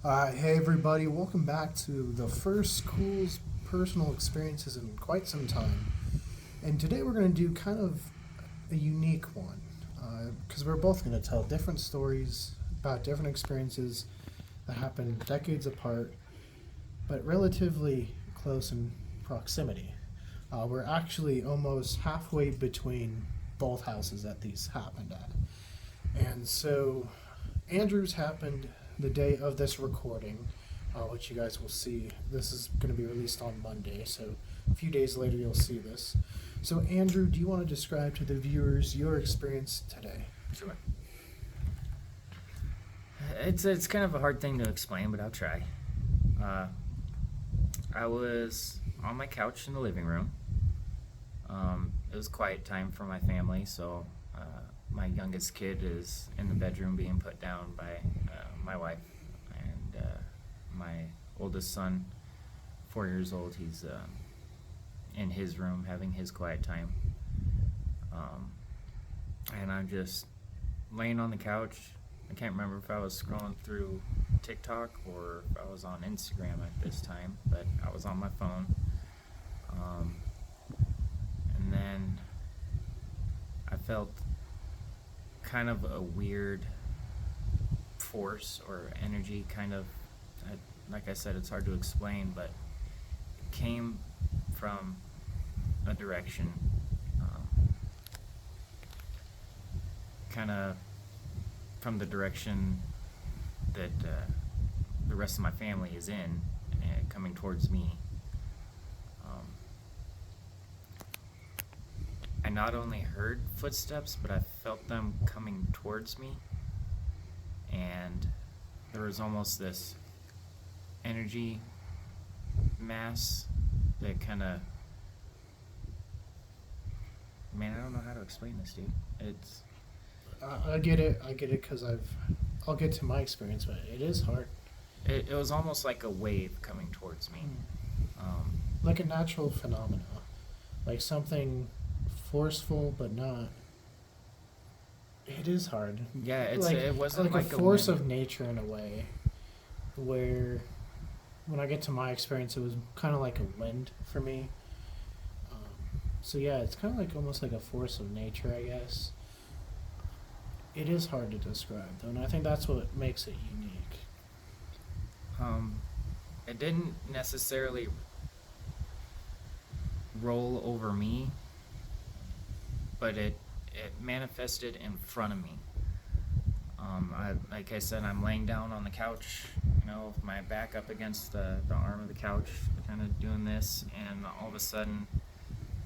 Hey everybody, welcome back to the first Culz personal experiences in quite some time. And today we're going to do kind of a unique one because we're both going to tell different stories about different experiences that happened decades apart, but relatively close in proximity. We're actually almost halfway between both houses that these happened at. And so Andrew's happened the day of this recording, which you guys will see. This is going to be released on Monday, so a few days later you'll see this. So, Andrew, do you want to describe to the viewers your experience today? Sure. It's kind of a hard thing to explain, but I'll try. I was on my couch in the living room. It was quiet time for my family, so my youngest kid is in the bedroom being put down by my wife, and my oldest son, 4 years old, he's in his room having his quiet time. And I'm just laying on the couch. I can't remember if I was scrolling through TikTok or if I was on Instagram at this time, but I was on my phone. And then I felt kind of a weird force or energy, like I said, it's hard to explain, but it came from a direction, kind of from the direction that the rest of my family is in, coming towards me. I not only heard footsteps, but I felt them coming towards me, and there was almost this energy mass that kind of, man, I don't know how to explain this, dude. It's I get it because I'll get to my experience, but it is hard. it was almost like a wave coming towards me. Like a natural phenomena, like something forceful but not. It is hard. Yeah, Like it wasn't like a like force wind. of nature in a way, where when I get to my experience, it was kind of like a wind for me. So yeah, it's kind of like almost like a force of nature, I guess. It is hard to describe though, and I think that's what makes it unique. It didn't necessarily roll over me, but it manifested in front of me. Like I said, I'm laying down on the couch, with my back up against the arm of the couch, kind of doing this, and all of a sudden,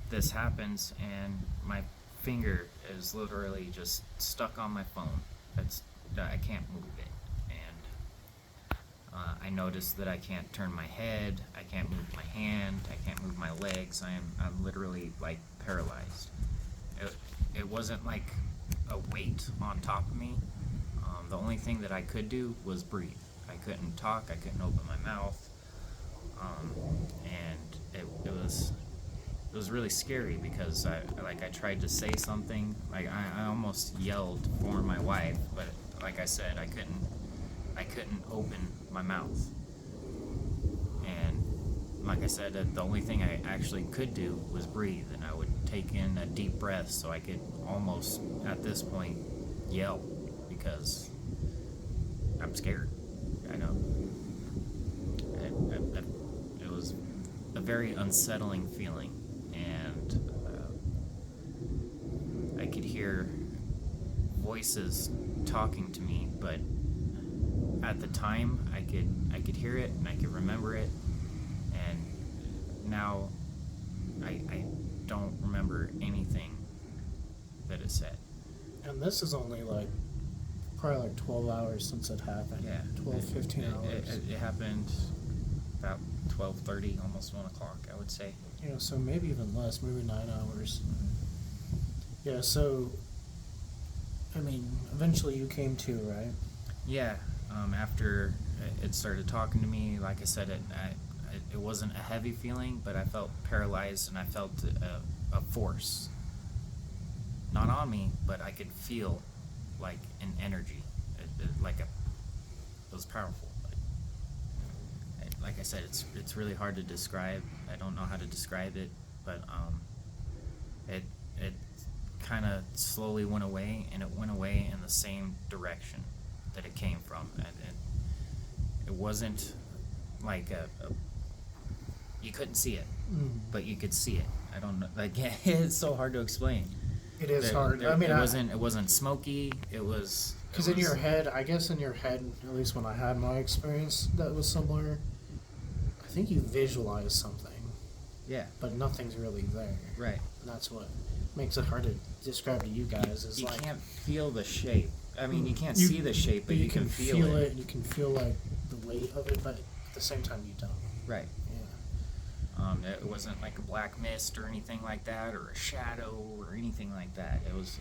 this happens, and my finger is literally just stuck on my phone. I can't move it, and I noticed that I can't turn my head, I can't move my hand, I can't move my legs. I'm literally like paralyzed. It wasn't like a weight on top of me. The only thing that I could do was breathe. I couldn't talk, I couldn't open my mouth, and it was really scary because I tried to say something. Like I almost yelled for my wife, but like I said, I couldn't open my mouth. And like I said, the only thing I actually could do was breathe, and I would take in a deep breath so I could almost at this point yell because I'm scared. I know. It was a very unsettling feeling, and I could hear voices talking to me, but at the time I could hear it and I could remember it, and now I don't remember anything that it said. And this is only like probably like 12 hours since it happened. Yeah, 12, 15 hours. It happened about 12:30, almost 1 o'clock, I would say. So maybe even less, maybe 9 hours. Yeah, so, I mean, eventually you came to, right? Yeah, after it started talking to me, like I said, it wasn't a heavy feeling, but I felt paralyzed, and I felt a force. Not on me, but I could feel like an energy. It was powerful. like I said, it's really hard to describe. I don't know how to describe it, but it kind of slowly went away, and it went away in the same direction that it came from. And it wasn't like you couldn't see it, but you could see it. I don't know. Like it's so hard to explain. It is hard. I mean, it wasn't smoky. It was because in your head, I guess in your head, at least when I had my experience that was similar, I think you visualize something, yeah, but nothing's really there. right. And that's what makes it hard to describe to you guys. Is You like can't feel the shape. I mean, you can't you- see the shape, but you can feel it. You can feel like the weight of it, but at the same time you don't. Right. Yeah. It wasn't like a black mist or anything like that, or a shadow or anything like that. It was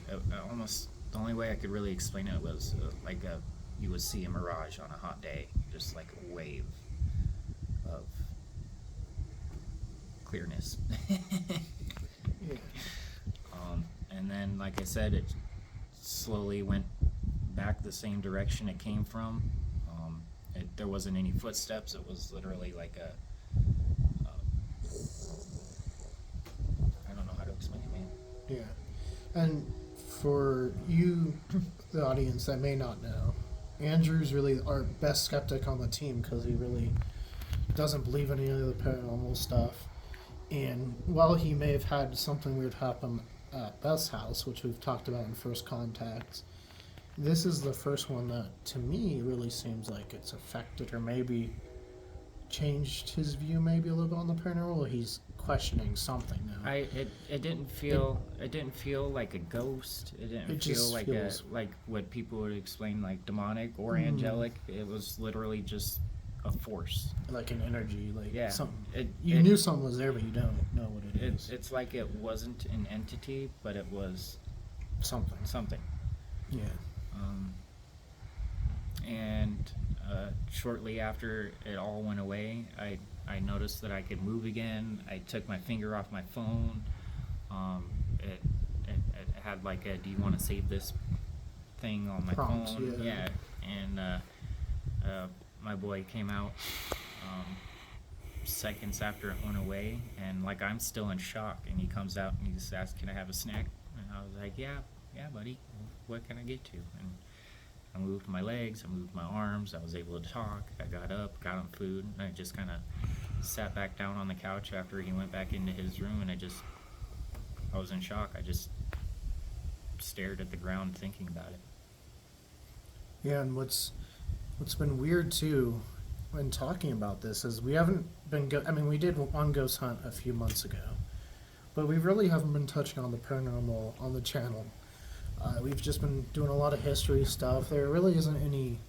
almost the only way I could really explain it was like you would see a mirage on a hot day, just like a wave of clearness. Yeah. And then, like I said, it slowly went back the same direction it came from. There wasn't any footsteps. It was literally like I don't know how to explain it, man. Yeah. And for you, the audience that may not know, Andrew's really our best skeptic on the team because he really doesn't believe in any of the paranormal stuff. And while he may have had something weird happen at Beth's house, which we've talked about in First Contacts, this is the first one that, to me, really seems like it's affected or maybe changed his view maybe a little bit on the paranormal. Or he's questioning something now. It didn't feel like a ghost. It didn't It feel just like feels- like what people would explain like demonic or angelic. It was literally just a force. Like an energy, like Yeah. something. You knew something was there, but you don't know what it is. It's like it wasn't an entity, but it was Something. something. Yeah. And shortly after it all went away, I noticed that I could move again. I took my finger off my phone. It had like a, do you want to save this thing on my Prompt, phone? yeah. And my boy came out seconds after it went away, and like I'm still in shock, and he comes out and he just asked, can I have a snack? And I was like, yeah buddy, what can I get you? And I moved my legs, I moved my arms, I was able to talk, I got up, got him food, and I just kind of sat back down on the couch after he went back into his room, and I was in shock. I just stared at the ground thinking about it. Yeah, and what's been weird too, when talking about this, is we haven't been. We did one ghost hunt a few months ago, but we really haven't been touching on the paranormal on the channel. We've just been doing a lot of history stuff. There really isn't any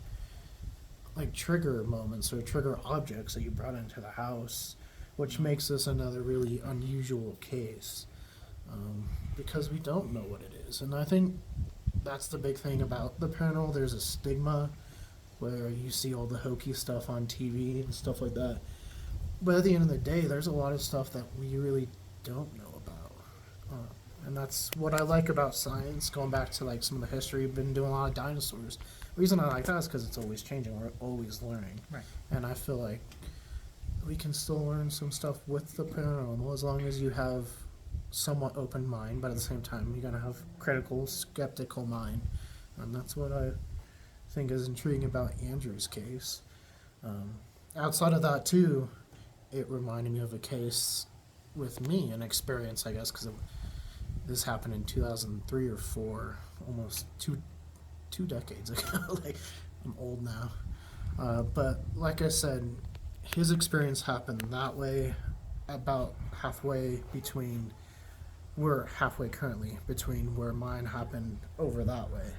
like trigger moments or trigger objects that you brought into the house, which makes this another really unusual case, because we don't know what it is. And I think that's the big thing about the paranormal. There's a stigma where you see all the hokey stuff on TV and stuff like that. But at the end of the day, there's a lot of stuff that we really don't know about. And that's what I like about science, going back to like some of the history. We've been doing a lot of dinosaurs. The reason I like that is because it's always changing. We're always learning. Right. And I feel like we can still learn some stuff with the paranormal as long as you have somewhat open mind, but at the same time you gotta have critical, skeptical mind. And that's what I think is intriguing about Andrew's case. Outside of that too, it reminded me of a case with me, an experience, I guess, because this happened in 2003 or 4, almost two decades ago. Like, I'm old now. But like I said, his experience happened that way, about halfway between, we're halfway currently between where mine happened over that way.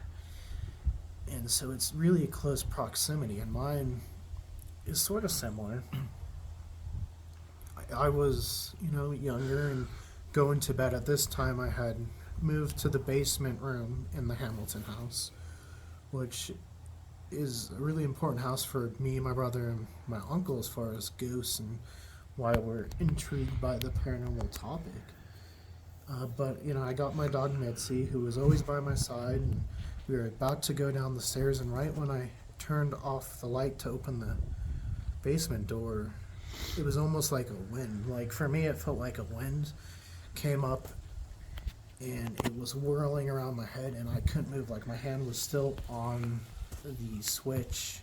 And so it's really a close proximity, and mine is sort of similar. I was, younger and going to bed. At this time, I had moved to the basement room in the Hamilton house, which is a really important house for me, my brother, and my uncle as far as ghosts and why we're intrigued by the paranormal topic. But I got my dog Mitzi, who was always by my side, and we were about to go down the stairs, and right when I turned off the light to open the basement door, it was almost like a wind. Like for me, it felt like a wind came up and it was whirling around my head, and I couldn't move. Like my hand was still on the switch,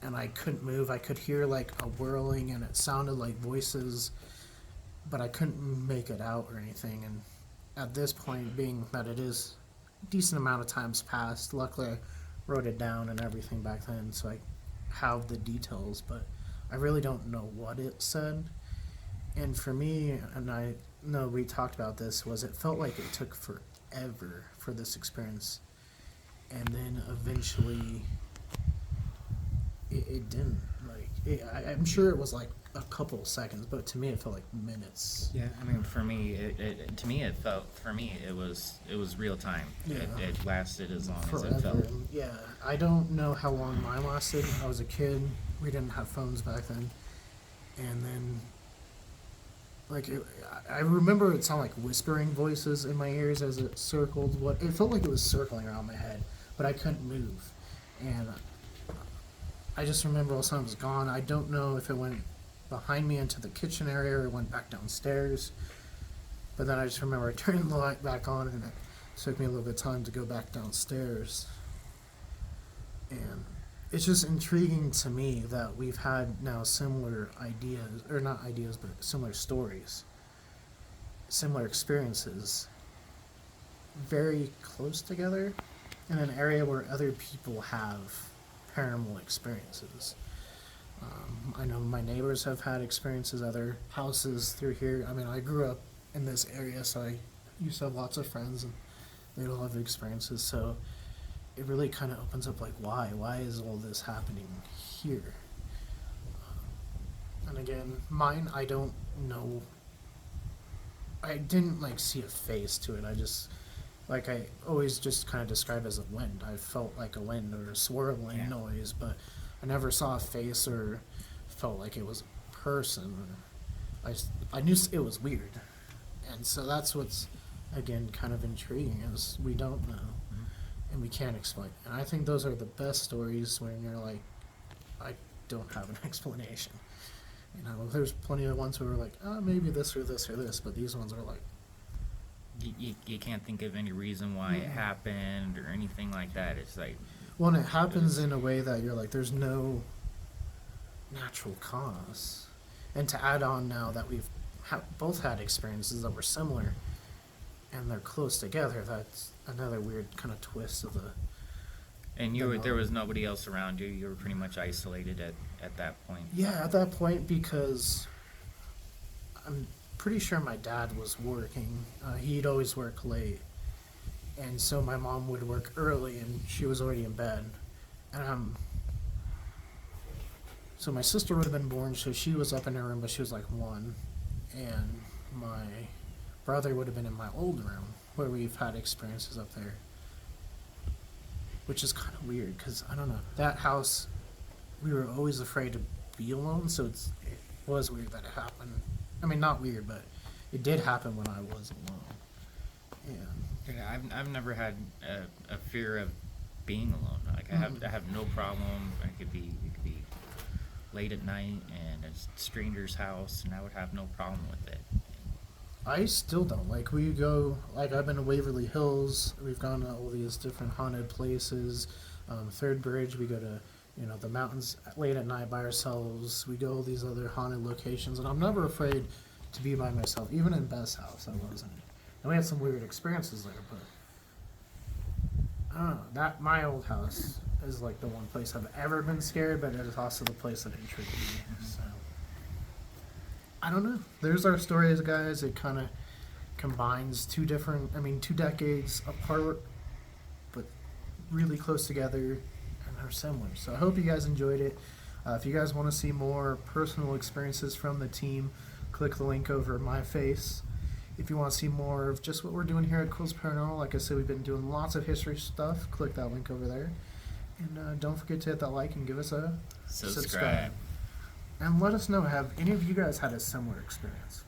and I couldn't move. I could hear like a whirling, and it sounded like voices, but I couldn't make it out or anything. And at this point, being that it is a decent amount of times passed, luckily I wrote it down and everything back then, so I have the details, but I really don't know what it said. And for me, and I know we talked about this, was it felt like it took forever for this experience, and then eventually it didn't. Like I'm sure it was like a couple seconds, but to me it felt like minutes. Yeah, I mean, for me, it was real time. Yeah. It lasted as long Forever. as it felt. Yeah, I don't know how long mine lasted. I was a kid. We didn't have phones back then, and then like I remember it sounded like whispering voices in my ears as it circled. What it felt like it was circling around my head, but I couldn't move, and I just remember all of a sudden it was gone. I don't know if it went behind me into the kitchen area or it went back downstairs, but then I just remember I turned the light back on, and it took me a little bit of time to go back downstairs. And it's just intriguing to me that we've had now similar ideas, or not ideas, but similar stories, similar experiences, very close together in an area where other people have paranormal experiences. I know my neighbors have had experiences, other houses through here. I mean, I grew up in this area, so I used to have lots of friends, and they all have experiences, so it really kind of opens up like why is all this happening here. And again, mine, I don't know, I didn't like see a face to it. I just, like I always just kind of describe as a wind. I felt like a wind or a swirling noise, but I never saw a face or felt like it was a person. I knew it was weird, and so that's what's again kind of intriguing, is we don't know and we can't explain. And I think those are the best stories when you're like, I don't have an explanation. You know, there's plenty of ones where we're like, oh, maybe this or this or this, but these ones are like, You can't think of any reason why it happened or anything like that. It's like, well, and it happens in a way that you're like, there's no natural cause. And to add on now that we've both had experiences that were similar and they're close together, that's another weird kind of twist of the. and there was nobody else around you. You were pretty much isolated at that point. Yeah, at that point, because I'm pretty sure my dad was working. He'd always work late. And so my mom would work early, and she was already in bed. And so my sister would have been born, so she was up in her room, but she was like 1. And my brother would have been in my old room, where we've had experiences up there. Which is kind of weird, because, I don't know, that house, we were always afraid to be alone, so it was weird that it happened. I mean, not weird, but it did happen when I was alone. And Yeah, I've never had a fear of being alone. Like I have no problem. It could be late at night and a stranger's house, and I would have no problem with it. I still don't. Like, we go, like, I've been to Waverly Hills. We've gone to all these different haunted places. Third Bridge, we go to, the mountains late at night by ourselves. We go to all these other haunted locations, and I'm never afraid to be by myself. Even in Beth's house, I wasn't. And we had some weird experiences there, but I don't know. That, my old house is like the one place I've ever been scared, but it is also the place that intrigued me. So I don't know. There's our stories, guys. It kind of combines two decades apart, but really close together, and are similar. So I hope you guys enjoyed it. If you guys want to see more personal experiences from the team, click the link over my face. If you want to see more of just what we're doing here at Culz Paranormal, like I said, we've been doing lots of history stuff. Click that link over there. And don't forget to hit that like and give us a subscribe. And let us know, have any of you guys had a similar experience?